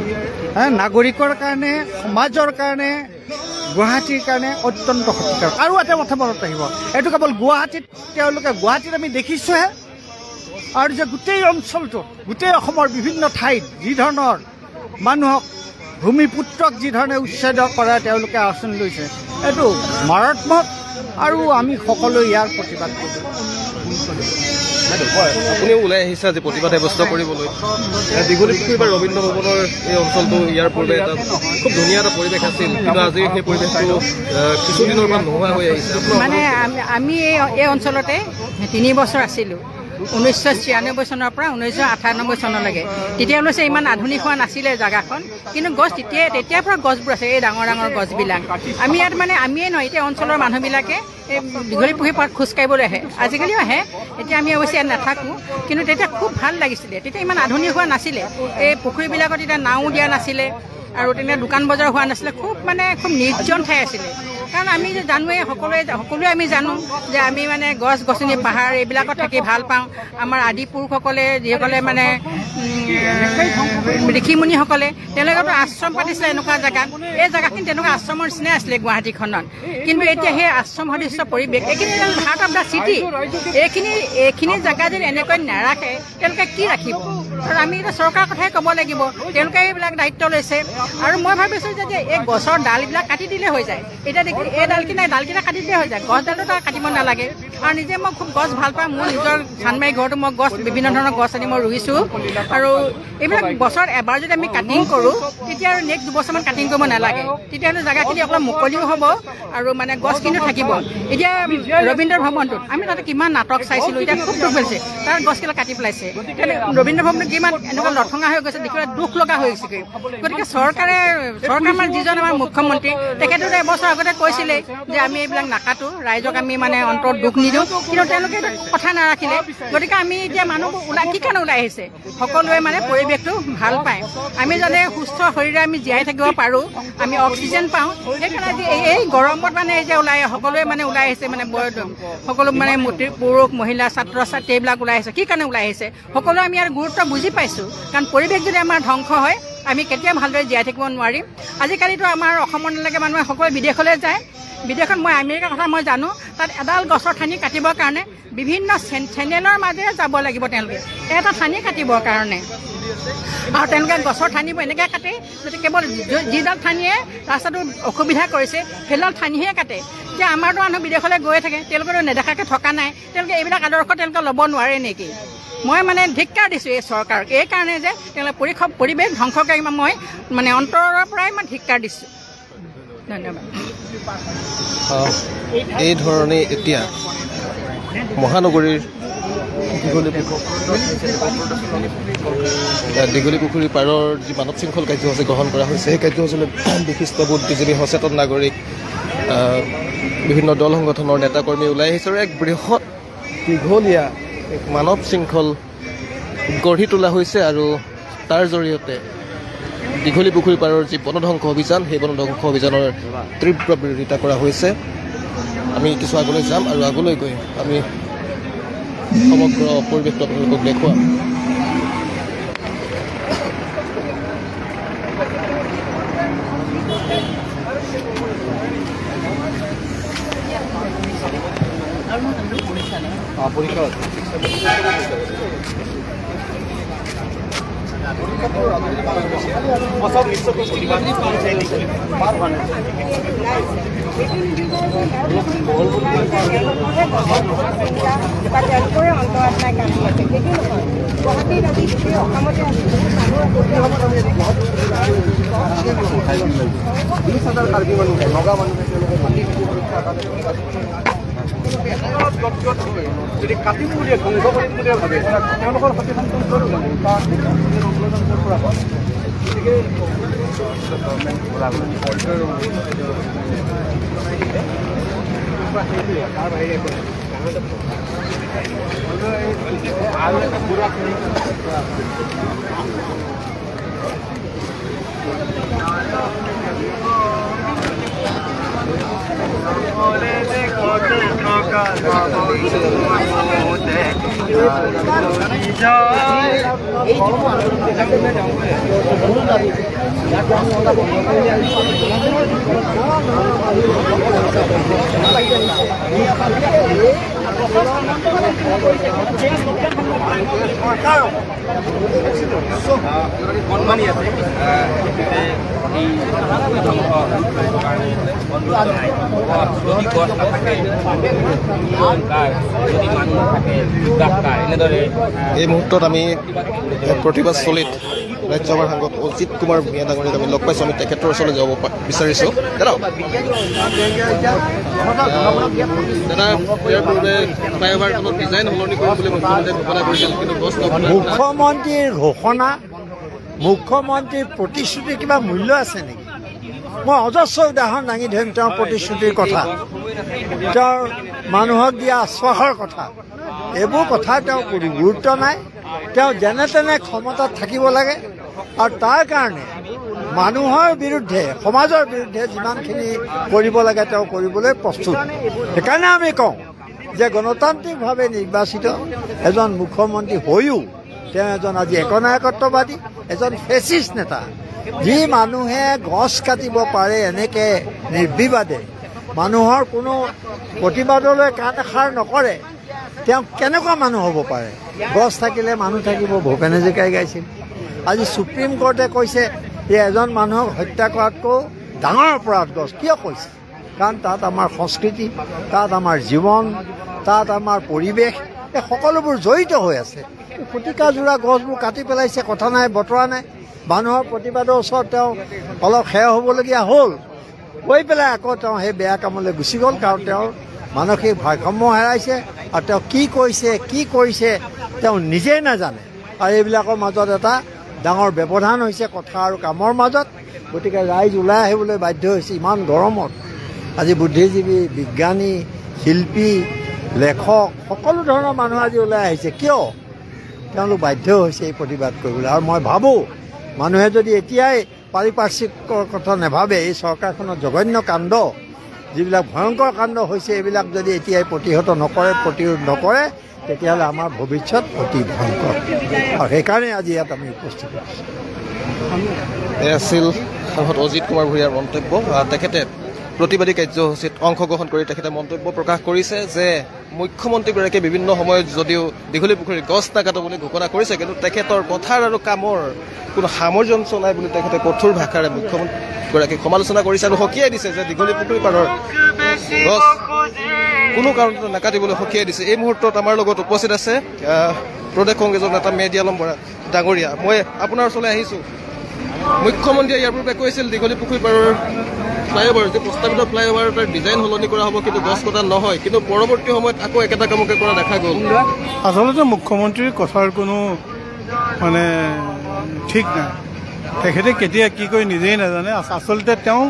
[SPEAKER 8] নাগৰিকৰ কাৰণে, সমাজৰ কাৰণে, গুৱাহাটীৰ কাৰণে অত্যন্ত ক্ষতিকাৰক। আৰু এটা কথা মনত ৰাখিব, এইটো কেৱল গুৱাহাটীত আমি দেখিছোঁহে, আৰু যে গোটেই অঞ্চলটোত, গোটেই অসমৰ বিভিন্ন ঠাইত যি ধৰণৰ মানুহক, ভূমিপুত্ৰক যি ধৰণে উচ্ছেদ কৰা তেওঁলোকে আঁচনি লৈছে, এইটো মাৰাত্মক, আৰু আমি সকলোৱে ইয়াৰ প্ৰতিবাদ কৰিছোঁ।
[SPEAKER 3] আপুনিও ওলাই আহিছে আজি প্ৰতিবাদ সাব্যস্ত কৰিবলৈ। দীঘলী পুখুৰী বা ৰবীন্দ্ৰ ভৱনৰ এই অঞ্চলটো ইয়াৰ পূৰ্বে এটা খুব ধুনীয়া এটা পৰিৱেশ আছিল, কিন্তু আজি সেই পৰিৱেশটো কিছুদিনৰ পৰা নোহোৱা হৈ আহিছে।
[SPEAKER 1] মানে আমি এই অঞ্চলতে 3 বছৰ আছিলোঁ, 1996 চনৰ পৰা 1998 চনলৈকে। তেতিয়ালৈকে ইমান আধুনিক হোৱা নাছিলে জেগাখন, কিন্তু গছ তেতিয়াৰ পৰা গছবোৰ আছে, এই ডাঙৰ গছবিলাক। আমি ইয়াত মানে আমিয়ে নহয়, এতিয়া অঞ্চলৰ মানুহবিলাকে এই দীঘলী পুখুৰী পাৰত খোজকাঢ়িবলৈ আহে, আজিকালিও আহে। এতিয়া আমি অৱশ্যে ইয়াত নাথাকোঁ, কিন্তু তেতিয়া খুব ভাল লাগিছিলে। তেতিয়া ইমান আধুনিক হোৱা নাছিলে, এই পুখুৰীবিলাকত তেতিয়া নাও দিয়া নাছিলে, আৰু তেনেকৈ দোকান বজাৰ হোৱা নাছিলে, খুব নিৰ্জন ঠাই আছিলে। কাৰণ আমি যে জানোৱেই, সকলোৱে আমি জানো যে আমি মানে গছ গছনি পাহাৰ এইবিলাকত থাকি ভাল পাওঁ। আমাৰ আদি পুৰুষসকলে যিসকলে মানে ঋষিমুনিসকলে তেওঁলোকেতো আশ্ৰম পাতিছিলে এনেকুৱা জেগাত। এই জেগাখিনি তেনেকুৱা আশ্ৰমৰ নিচিনাই আছিলে গুৱাহাটীখনত, কিন্তু এতিয়া সেই আশ্ৰম সদৃশ্য পৰিৱেশ, এইখিনি হাৰ্ট অফ দ্য চিটি, এইখিনি জেগা যদি এনেকৈ নাৰাখে তেওঁলোকে কি ৰাখিব? আৰু আমি এতিয়া চৰকাৰৰ কথাই ক'ব লাগিব, তেওঁলোকে এইবিলাক দায়িত্ব লৈছে। আৰু মই ভাবিছোঁ যে এই গছৰ ডালবিলাক কাটি দিলে হৈ যায়। এতিয়া দেখি এই ডালকেইটা কাটি দিলে হৈ যায়, গছডালটো তাৰ কাটিব নালাগে। আৰু নিজে মই খুব গছ ভাল পাওঁ, মোৰ নিজৰ চানমাৰী ঘৰতো মই বিভিন্ন ধৰণৰ গছ আনি মই ৰুইছোঁ। আৰু এইবিলাক বছৰত এবাৰ যদি আমি কাটিং কৰোঁ, তেতিয়া আৰু নেক্সট 2 বছৰমান কাটিং কৰিব নালাগে, তেতিয়াহ'লে জেগাখিনি অলপ মুকলিও হ'ব আৰু মানে গছ কিন্তু থাকিব। এতিয়া ৰবীন্দ্ৰ ভৱনটোত আমি তাতে কিমান নাটক চাইছিলোঁ, এতিয়া খুব দুখ পাইছে, তাৰ গছবিলাক কাটি পেলাইছে। ৰবীন্দ্ৰ ভৱনটো কিমান এনেকুৱা লঠঙা হৈ গৈছে, দেখিবলৈ দুখ লগা হৈ গৈছেগৈ। গতিকে চৰকাৰ আমাৰ যিজন আমাৰ মুখ্যমন্ত্ৰী, তেখেতে এবছৰ আগতে কৈছিলে যে আমি এইবিলাক নাকাটো, ৰাইজক আমি মানে অন্তৰত দুখ নিদিওঁ, কিন্তু তেওঁলোকে কথা নাৰাখিলে। গতিকে আমি এতিয়া মানুহবোৰ কি কাৰণে ওলাই আহিছে, সকলোৱে মানে পৰিৱেশটো ভাল পায়, আমি যাতে সুস্থ শৰীৰে আমি জীয়াই থাকিব পাৰোঁ, আমি অক্সিজেন পাওঁ। সেইকাৰণে এই গৰমত মানে যে সকলোৱে মানে ওলাই আহিছে, মানে সকলো মানে পুৰুষ মহিলা ছাত্ৰ ছাত্ৰী এইবিলাক ওলাই আহিছে। কি কাৰণে ওলাই আহিছে? সকলোৱে আমি ইয়াৰ গুৰুত্ব বুজি পাইছোঁ, কাৰণ পৰিৱেশ যদি আমাৰ ধ্বংস হয় আমি কেতিয়াও ভালদৰে জীয়াই থাকিব নোৱাৰিম। আজিকালিতো আমাৰ অসমৰ নালাগে মানুহে সকলোৱে বিদেশলৈ যায়। বিদেশত মই আমেৰিকাৰ কথা মই জানো, তাত এডাল গছৰ ঠানি কাটিবৰ কাৰণে বিভিন্ন চেনেলৰ মাজেৰে যাব লাগিব তেওঁলোকে, এটা ঠানি কাটিবৰ কাৰণে। আৰু তেওঁলোকে গছৰ ঠানিবোৰ এনেকৈ কাটে যাতে কেৱল যিডাল ঠানিয়ে ৰাস্তাটো অসুবিধা কৰিছে সেইডাল ঠানিহে কাটে। এতিয়া আমাৰতো মানুহ বিদেশলৈ গৈ থাকে, তেওঁলোকেতো নেদেখাকৈ থকা নাই, তেওঁলোকে এইবিলাক আদৰ্শ তেওঁলোকে ল'ব নোৱাৰে নেকি? মই মানে ধিক্কাৰ দিছোঁ এই চৰকাৰক, এই কাৰণে যে তেওঁলোকে পৰিৱেশ ধ্বংসকাৰী, মই মানে অন্তৰৰ পৰাই মই ধিক্কাৰ দিছোঁ। ধন্যবাদ।
[SPEAKER 3] এই ধৰণে এতিয়া মহানগৰীৰ দীঘলী পুখুৰী পাৰৰ যি মানৱ শৃংখল কাৰ্যসূচী গ্ৰহণ কৰা হৈছে সেই কাৰ্যসূচীলৈ বিশিষ্ট বুদ্ধিজীৱী সচেতন নাগৰিক বিভিন্ন দল সংগঠনৰ নেতাকৰ্মী ওলাই আহিছে আৰু এক বৃহৎ দীঘলীয়া এক মানৱ শৃংখল গঢ়ি তোলা হৈছে আৰু তাৰ জৰিয়তে দীঘলী পুখুৰী পাৰৰ যি বনধ্বংস অভিযান সেই বনধ্বংস অভিযানৰ তীব্ৰ বিৰোধিতা কৰা হৈছে। আমি কিছু আগলৈ যাম আৰু আগলৈ গৈ আমি সমগ্ৰ পৰিৱেশটো আপোনালোকক দেখুৱাম।
[SPEAKER 8] যদি কাটিম বুলিয়ে ধ্বংস কৰিম বুলিয়ে ভাবে তেওঁলোকৰ সচেতন এই মুহূৰ্তত আমি প্ৰতিবাদস্থলীত ৰাজ্যসভাৰ সাংসদ অজিত কুমাৰ ভূঞা ডাঙৰীয়াক আমি লগ পাইছোঁ। আমি তেখেতৰ ওচৰলৈ যাব বিচাৰিছোঁ। দাদা, ইয়াৰ পূৰ্বে ফ্লাইঅভাৰখনত ডিজাইন সলনি কৰিম বুলি মুখ্যমন্ত্ৰীয়ে ঘোষণা কৰিছিল, কিন্তু মুখ্যমন্ত্ৰীৰ ঘোষণা, মুখ্যমন্ত্ৰীৰ প্ৰতিশ্ৰুতিৰ কিবা মূল্য আছে নেকি? মই অজস্ৰ উদাহৰণ দাঙি ধৰিম তেওঁৰ প্ৰতিশ্ৰুতিৰ কথা, তেওঁৰ মানুহক দিয়া আশ্বাসৰ কথা। এইবোৰ কথা তেওঁৰ কোনো গুৰুত্ব নাই। তেওঁ যেনে তেনে ক্ষমতাত থাকিব লাগে আৰু তাৰ কাৰণে মানুহৰ বিৰুদ্ধে, সমাজৰ বিৰুদ্ধে যিমানখিনি কৰিব লাগে তেওঁ কৰিবলৈ প্ৰস্তুত। সেইকাৰণে আমি কওঁ যে গণতান্ত্ৰিকভাৱে নিৰ্বাচিত এজন মুখ্যমন্ত্ৰী হৈও তেওঁ এজন আজি একনায়কত্ববাদী, এজন ফেচিষ্ট নেতা। যি মানুহে গছ কাটিব পাৰে এনেকে নিৰ্বিবাদে, মানুহৰ কোনো প্ৰতিবাদলৈ কাণ এষাৰ নকৰে, তেওঁ কেনেকুৱা মানুহ হ'ব পাৰে? গছ থাকিলে মানুহ থাকিব, ভূপেন হাজৰিকাই গাইছিল। আজি সুপ্ৰিম কোৰ্টে কৈছে যে এজন মানুহক হত্যা কৰাতকৈ ডাঙৰ অপৰাধ গছ। কিয় কৈছে? কাৰণ তাত আমাৰ সংস্কৃতি, তাত আমাৰ জীৱন, তাত আমাৰ পৰিৱেশ, এই সকলোবোৰ জড়িত হৈ আছে। শতিকাজোৰা গছবোৰ কাটি পেলাইছে, কথা নাই বতৰা নাই। মানুহৰ প্ৰতিবাদৰ ওচৰত তেওঁ অলপ সেৱা হ'বলগীয়া হ'ল, গৈ পেলাই আকৌ তেওঁ সেই বেয়া কামলৈ গুচি গ'ল। কাৰণ তেওঁৰ মানসিক ভাৰসাম্য হেৰাইছে আৰু তেওঁ কি কৈছে, কি কৰিছে তেওঁ নিজেই নাজানে। আৰু এইবিলাকৰ মাজত এটা ডাঙৰ ব্যৱধান হৈছে কথা আৰু কামৰ মাজত। গতিকে ৰাইজ ওলাই আহিবলৈ বাধ্য হৈছে ইমান গৰমত। আজি বুদ্ধিজীৱী, বিজ্ঞানী, শিল্পী, লেখক, সকলো ধৰণৰ মানুহ আজি ওলাই আহিছে। কিয়? তেওঁলোক বাধ্য হৈছে এই প্ৰতিবাদ কৰিবলৈ। আৰু মই ভাবোঁ মানুহে যদি এতিয়াই পাৰিপাৰ্শ্বিকৰ কথা নাভাবে, এই চৰকাৰখনৰ জঘন্য কাণ্ড, যিবিলাক ভয়ংকৰ কাণ্ড হৈছে, এইবিলাক যদি এতিয়াই প্ৰতিহত নকৰে, প্ৰতিৰোধ নকৰে, তেতিয়াহ'লে আমাৰ ভৱিষ্যত অতি ভয়ংকৰ। আৰু সেইকাৰণে আজি ইয়াত আমি উপস্থিত হৈছোঁ।
[SPEAKER 3] এয়া আছিল সাংসদ অজিত কুমাৰ ভূঞাৰ মন্তব্য। তেখেতে প্ৰতিবাদী কাৰ্যসূচীত অংশগ্ৰহণ কৰি তেখেতে মন্তব্য প্ৰকাশ কৰিছে যে মুখ্যমন্ত্ৰীগৰাকীয়ে বিভিন্ন সময়ত যদিও দীঘলী পুখুৰীৰ গছ নাকাটো বুলি ঘোষণা কৰিছে, কিন্তু তেখেতৰ কথাৰ আৰু কামৰ কোনো সামঞ্জস্য নাই বুলি তেখেতে কঠোৰ ভাষাৰে মুখ্যমন্ত্ৰীগৰাকীক সমালোচনা কৰিছে আৰু সকীয়াই দিছে যে দীঘলী পুখুৰী পাৰৰ গছ কোনো কাৰণতে নাকাটিবলৈ সকীয়াই দিছে। এই মুহূৰ্তত আমাৰ লগত উপস্থিত আছে প্ৰদেশ কংগ্ৰেছৰ নেতা মেহেদি আলম বৰা ডাঙৰীয়া। মই আপোনাৰ ওচৰলৈ আহিছোঁ। মুখ্যমন্ত্ৰীয়ে ইয়াৰ পূৰ্বে কৈছিল দীঘলী পুখুৰী পাৰৰ ফ্লাইঅভাৰ যে প্ৰস্তাৱিত ফ্লাইঅভাৰ তাৰ ডিজাইন সলনি কৰা হ'ব কিন্তু গছ কটা নহয় কিন্তু পৰৱৰ্তী সময়ত আকৌ একেটা কামকে কৰা দেখা গ'ল
[SPEAKER 9] আচলতে মুখ্যমন্ত্ৰীৰ কথাৰ কোনো মানে ঠিক নাই তেখেতে কেতিয়া কি কৰি নিজেই নাজানে আচলতে তেওঁ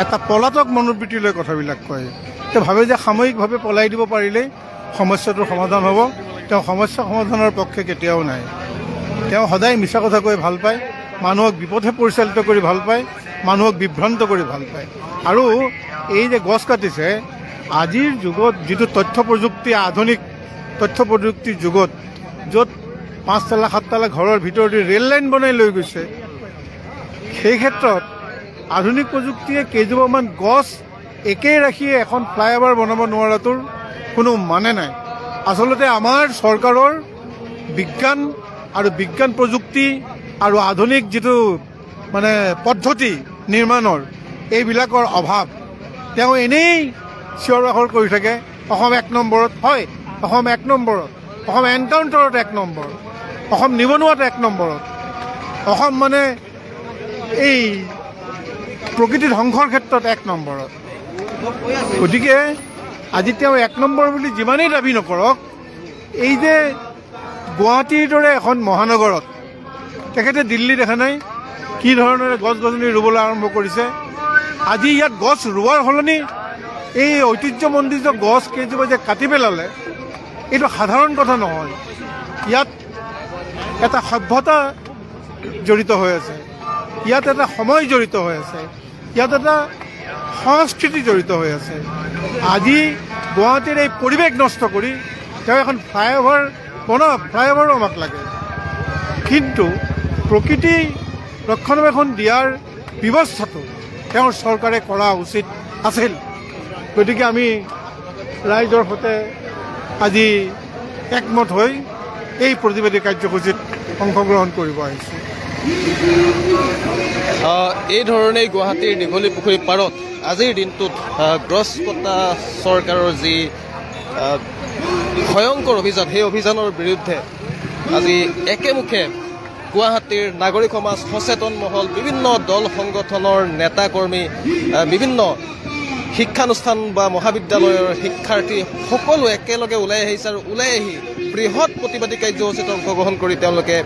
[SPEAKER 9] এটা পলাতক মনোবৃত্তি লৈ কথাবিলাক কয় তেওঁ ভাবে যে সাময়িকভাৱে পলাই দিব পাৰিলেই সমস্যাটোৰ সমাধান হ'ব তেওঁ সমস্যা সমাধানৰ পক্ষে কেতিয়াও নাই তেওঁ সদায় মিছা কথা কৈ ভাল পায় মানুহক বিপথে পৰিচালিত কৰি ভাল পায় মানুহক বিভ্ৰান্ত কৰি ভাল পায় আৰু এই যে গছ কাটিছে আজিৰ যুগত যিটো তথ্য প্ৰযুক্তি আধুনিক তথ্য প্ৰযুক্তিৰ যুগত য'ত 5 তালা 7 তালা ঘৰৰ ভিতৰতে ৰেল লাইন বনাই লৈ গৈছে সেই ক্ষেত্ৰত আধুনিক প্ৰযুক্তিয়ে কেইজোপামান গছ একেই ৰাখি এখন ফ্লাইঅভাৰ বনাব নোৱাৰাটোৰ কোনো মানে নাই আচলতে আমাৰ চৰকাৰৰ বিজ্ঞান আৰু বিজ্ঞান প্ৰযুক্তি আৰু আধুনিক যিটো মানে পদ্ধতি নিৰ্মাণৰ এইবিলাকৰ অভাৱ তেওঁ এনেই চিঞৰ বাখৰ কৰি থাকে অসম 1 নম্বৰত হয় অসম 1 নম্বৰত অসম এনকাউণ্টাৰত 1 নম্বৰ অসম নিবনুৱাত 1 নম্বৰত অসম মানে এই প্ৰকৃতি ধ্বংসৰ ক্ষেত্ৰত 1 নম্বৰত গতিকে আজি তেওঁ 1 নম্বৰ বুলি যিমানেই দাবী নকৰক এই যে গুৱাহাটীৰ দৰে এখন মহানগৰত তেখেতে দিল্লী দেখা নাই কি ধৰণেৰে গছ গছনি ৰুবলৈ আৰম্ভ কৰিছে আজি ইয়াত গছ ৰোৱাৰ সলনি এই ঐতিহ্যমণ্ডিত গছ কেইজোপা যে কাটি পেলালে এইটো সাধাৰণ কথা নহয় ইয়াত এটা সভ্যতা জড়িত হৈ আছে ইয়াত এটা সময় জড়িত হৈ আছে ইয়াত এটা সংস্কৃতি জড়িত হৈ আছে আজি গুৱাহাটীৰ এই পৰিৱেশ নষ্ট কৰি তেওঁ এখন ফ্লাইঅভাৰ বনাওক ফ্লাইঅভাৰো আমাক লাগে কিন্তু প্ৰকৃতি ৰক্ষণাবেক্ষণ দিয়াৰ ব্যৱস্থাটো তেওঁৰ চৰকাৰে কৰা উচিত আছিল গতিকে আমি ৰাইজৰ সৈতে আজি একমত হৈ এই প্ৰতিবাদী কাৰ্যসূচীত অংশগ্ৰহণ কৰিব আহিছোঁ
[SPEAKER 3] এই ধৰণেই গুৱাহাটীৰ দীঘলী পুখুৰী পাৰত আজিৰ দিনটোত গছ কটা চৰকাৰৰ যি ভয়ংকৰ অভিযান সেই অভিযানৰ বিৰুদ্ধে আজি একেমুখে গুৱাহাটীৰ নাগৰিক সমাজ সচেতন মহল বিভিন্ন দল সংগঠনৰ নেতা কৰ্মী বিভিন্ন শিক্ষানুষ্ঠান বা মহাবিদ্যালয়ৰ শিক্ষাৰ্থী সকলো একেলগে ওলাই আহিছে আৰু ওলাই আহি বৃহৎ প্ৰতিবাদী কাৰ্যসূচীত অংশগ্ৰহণ কৰি তেওঁলোকে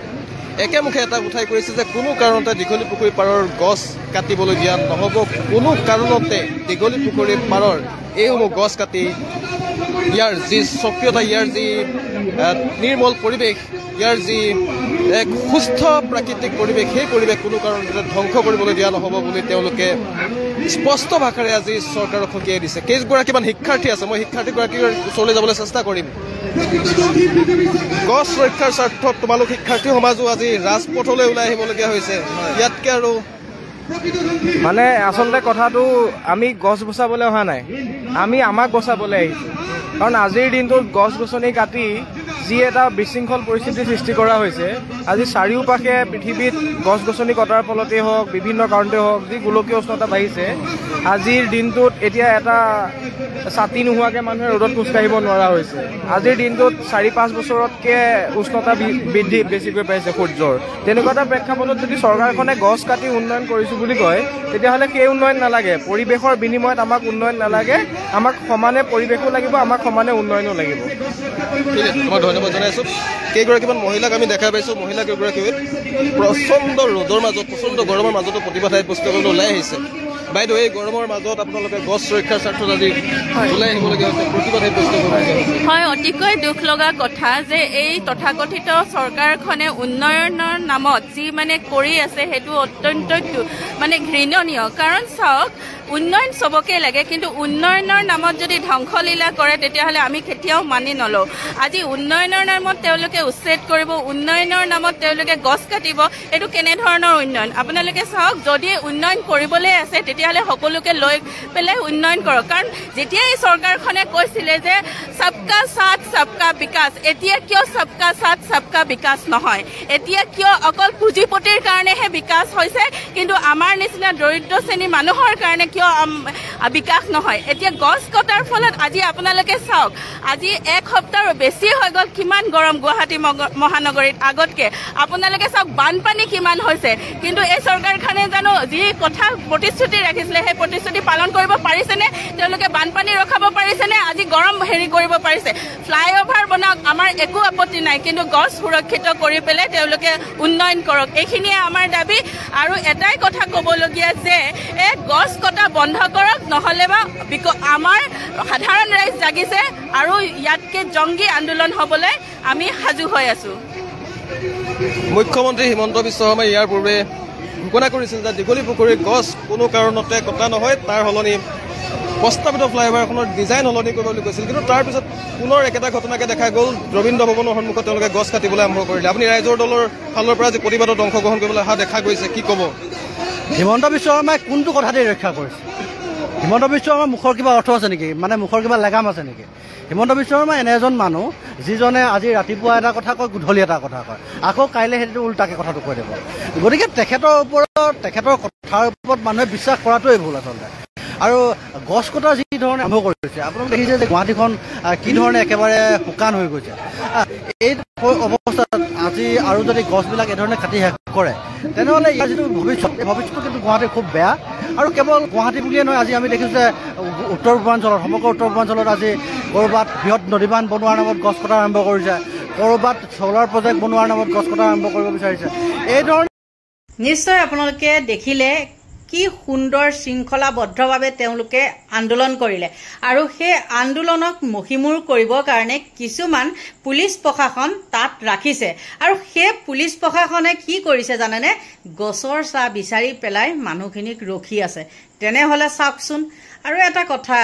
[SPEAKER 3] একেমুখে এটা উঠাই কৰিছে যে কোনো কাৰণতে দীঘলী পুখুৰী পাৰৰ গছ কাটিবলৈ দিয়া নহ'ব কোনো কাৰণতে দীঘলী পুখুৰী পাৰৰ এইসমূহ গছ কাটি ইয়াৰ যি স্বকীয়তা ইয়াৰ যি নিৰ্মল পৰিৱেশ ইয়াৰ যি এক সুস্থ প্ৰাকৃতিক পৰিৱেশ সেই পৰিৱেশ কোনো কাৰণতে ধ্বংস কৰিবলৈ দিয়া নহ'ব বুলি তেওঁলোকে স্পষ্ট ভাষাৰে আজি চৰকাৰক সকীয়াই দিছে কেইগৰাকীমান শিক্ষাৰ্থী আছে মই শিক্ষাৰ্থীগৰাকীৰ ওচৰলৈ যাবলৈ চেষ্টা কৰিম গছ ৰক্ষাৰ স্বাৰ্থত তোমালোক শিক্ষাৰ্থী সমাজো আজি ৰাজপথলৈ ওলাই আহিবলগীয়া হৈছে ইয়াতকৈ আৰু
[SPEAKER 5] মানে আচলতে কথাটো আমি গছ বচাবলৈ অহা নাই আমি আমাক বচাবলৈ আহিছোঁ কাৰণ আজিৰ দিনটোত গছ গছনি কাটি যি এটা বিশৃংখল পৰিস্থিতিৰ সৃষ্টি কৰা হৈছে আজি চাৰিওপাশে পৃথিৱীত গছ গছনি কটাৰ ফলতেই হওক বিভিন্ন কাৰণতে হওক যি গোলকীয় উষ্ণতা বাঢ়িছে আজিৰ দিনটোত এতিয়া এটা ছাতি নোহোৱাকৈ মানুহে ৰ'দত খোজকাঢ়িব নোৱাৰা হৈছে আজিৰ দিনটোত 4-5 বছৰতকৈ উষ্ণতা বৃদ্ধি বেছিকৈ পাইছে সূৰ্যৰ তেনেকুৱা এটা প্ৰেক্ষাপটত যদি চৰকাৰখনে গছ কাটি উন্নয়ন কৰিছোঁ বুলি কয় তেতিয়াহ'লে সেই উন্নয়ন নালাগে পৰিৱেশৰ বিনিময়ত আমাক উন্নয়ন নালাগে আমাক সমানে পৰিৱেশো লাগিব আমাক সমানে উন্নয়নো লাগিব
[SPEAKER 3] ঠিক আছে তোমাৰ ধন্যবাদ জনাইছোঁ কেইগৰাকীমান মহিলাক আমি দেখা পাইছোঁ মহিলা কেইগৰাকীয়ে প্ৰচণ্ড ৰ'দৰ মাজত প্ৰচণ্ড গৰমৰ মাজতো প্ৰতিবাদ সাব্যস্ত কৰিবলৈ ওলাই আহিছে বাইদেউ এই গৰমৰ মাজত আপোনালোকে গছ ৰক্ষাৰ স্বাৰ্থত আজি ওলাই আহিবলগীয়া হৈছে প্ৰতিবাদ সাব্যস্ত কৰিছে
[SPEAKER 10] হয় অতিকৈ দুখ লগা কথা যে এই তথাকথিত চৰকাৰখনে উন্নয়নৰ নামত যি মানে কৰি আছে সেইটো অত্যন্ত মানে ঘৃণনীয় কাৰণ চাওক উন্নয়ন চবকে লাগে কিন্তু উন্নয়নৰ নামত যদি ধ্বংসলীলা কৰে তেতিয়াহ'লে আমি কেতিয়াও মানি নলওঁ আজি উন্নয়নৰ নামত তেওঁলোকে উচ্ছেদ কৰিব উন্নয়নৰ নামত তেওঁলোকে গছ কাটিব এইটো কেনেধৰণৰ উন্নয়ন আপোনালোকে চাওক যদি উন্নয়ন কৰিবলৈ আছে তেতিয়াহ'লে সকলোকে লৈ পেলাই উন্নয়ন কৰক কাৰণ যেতিয়া এই চৰকাৰখনে কৈছিলে যে সবকা সাথ সবকা বিকাশ এতিয়া কিয় সবকা সাথ সবকা বিকাশ নহয় এতিয়া কিয় অকল পুঁজিপতিৰ কাৰণেহে বিকাশ হৈছে কিন্তু আমাৰ নিচিনা দৰিদ্ৰ শ্ৰেণীৰ মানুহৰ কাৰণে কিয় বিকাশ নহয় এতিয়া গছ কটাৰ ফলত আজি আপোনালোকে চাওক আজি 1 সপ্তাহৰ বেছি হৈ গ'ল কিমান গৰম গুৱাহাটী মহানগৰীত আগতকে আপোনালোকে চাওক বানপানী কিমান হৈছে কিন্তু এই চৰকাৰখনে জানো যি কথা প্ৰতিশ্ৰুতিৰে ৰাখিছিলে সেই প্ৰতিশ্ৰুতি পালন কৰিব পাৰিছেনে তেওঁলোকে বানপানী ৰখাব পাৰিছেনে আজি গৰম কৰিব পাৰিছে ফ্লাইঅভাৰ বনাওক আমাৰ একো আপত্তি নাই কিন্তু গছ সুৰক্ষিত কৰি পেলাই তেওঁলোকে উন্নয়ন কৰক এইখিনিয়ে আমাৰ দাবী আৰু এটাই কথা ক'বলগীয়া যে এই গছ কটা বন্ধ কৰক নহ'লে বা আমাৰ সাধাৰণ ৰাইজ জাগিছে আৰু ইয়াতকে জংগী আন্দোলন হ'বলৈ আমি সাজু হৈ আছো
[SPEAKER 3] মুখ্যমন্ত্ৰী হিমন্ত বিশ্ব শৰ্মাই ইয়াৰ পূৰ্বে ঘোষণা কৰিছিল যে দীঘলী পুখুৰীৰ গছ কোনো কাৰণতে কটা নহয় তাৰ সলনি প্ৰস্তাৱিত ফ্লাইঅভাৰখনৰ ডিজাইন সলনি কৰিব বুলি কৈছিল কিন্তু তাৰ পিছত পুনৰ একেটা ঘটনাকে দেখা গ'ল ৰবীন্দ্ৰ ভৱনৰ সন্মুখত তেওঁলোকে গছ কাটিবলৈ আৰম্ভ কৰিলে আপুনি ৰাইজৰ দলৰ ফালৰ পৰা আজি প্ৰতিবাদত অংশগ্ৰহণ কৰিবলৈ অহা দেখা গৈছে কি ক'ব
[SPEAKER 8] হিমন্ত বিশ্ব শৰ্মাই কোনটো কথাতে ৰক্ষা কৰিছে হিমন্ত বিশ্ব শৰ্মাৰ মুখৰ কিবা অৰ্থ আছে নেকি মানে মুখৰ কিবা লেগাম আছে নেকি হিমন্ত বিশ্ব শৰ্মা এনে এজন মানুহ যিজনে আজি ৰাতিপুৱা এটা কথা কয় গধূলি এটা কথা কয় আকৌ কাইলৈ সেইটো উল্টাকে কথাটো কৈ দিব গতিকে তেখেতৰ কথাৰ ওপৰত মানুহে বিশ্বাস কৰাটোৱেই ভুল আচলতে আৰু গছ কটা যি ধৰণে আৰম্ভ কৰিছে আপোনালোকে দেখিছে যে গুৱাহাটীখন কি ধৰণে একেবাৰে শুকান হৈ গৈছে এই অৱস্থাত আজি আৰু যদি গছবিলাক এই ধৰণে কাটি শেষ কৰে তেনেহ'লে ইয়াৰ যিটো ভৱিষ্যতটো কিন্তু গুৱাহাটী খুব বেয়া আৰু কেৱল গুৱাহাটী বুলিয়ে নহয় আজি আমি দেখিছোঁ যে উত্তৰ পূৰ্বাঞ্চলত সমগ্ৰ উত্তৰ পূৰ্বাঞ্চলত আজি ক'ৰবাত বৃহৎ নদীবান্ধ বনোৱাৰ নামত গছ কটা আৰম্ভ কৰিছে ক'ৰবাত চ'লাৰ প্ৰজেক্ট বনোৱাৰ নামত গছ কটা আৰম্ভ কৰিব বিচাৰিছে এই ধৰণে
[SPEAKER 1] নিশ্চয় আপোনালোকে দেখিলে কি সুন্দৰ শৃংখলাবদ্ধভাৱে তেওঁলোকে আন্দোলন কৰিলে আৰু সেই আন্দোলনক মহিমূৰ কৰিবৰ কাৰণে কিছুমান পুলিচ প্ৰশাসন তাত ৰাখিছে আৰু সেই পুলিচ প্ৰশাসনে কি কৰিছে জানেনে গছৰ ছাঁ বিচাৰি পেলাই মানুহখিনিক ৰখি আছে তেনেহ'লে চাওকচোন আৰু এটা কথা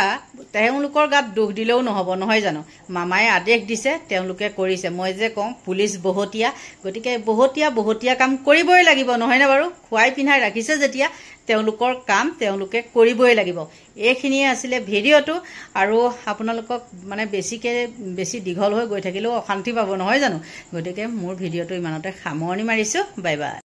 [SPEAKER 1] তেওঁলোকৰ গাত দুখ দিলেও নহ'ব নহয় জানো মামাই আদেশ দিছে তেওঁলোকে কৰিছে মই যে কওঁ পুলিচ বহতীয়া গতিকে বহতীয়া কাম কৰিবই লাগিব নহয়নে বাৰু খুৱাই পিন্ধাই ৰাখিছে যেতিয়া তেওঁলোকৰ কাম তেওঁলোকে কৰিবই লাগিব এইখিনিয়ে আছিলে ভিডিঅ'টো আৰু আপোনালোকক মানে বেছি দীঘল হৈ গৈ থাকিলেও অশান্তি পাব নহয় জানো গতিকে মোৰ ভিডিঅ'টো ইমানতে সামৰণি মাৰিছোঁ বাই বাই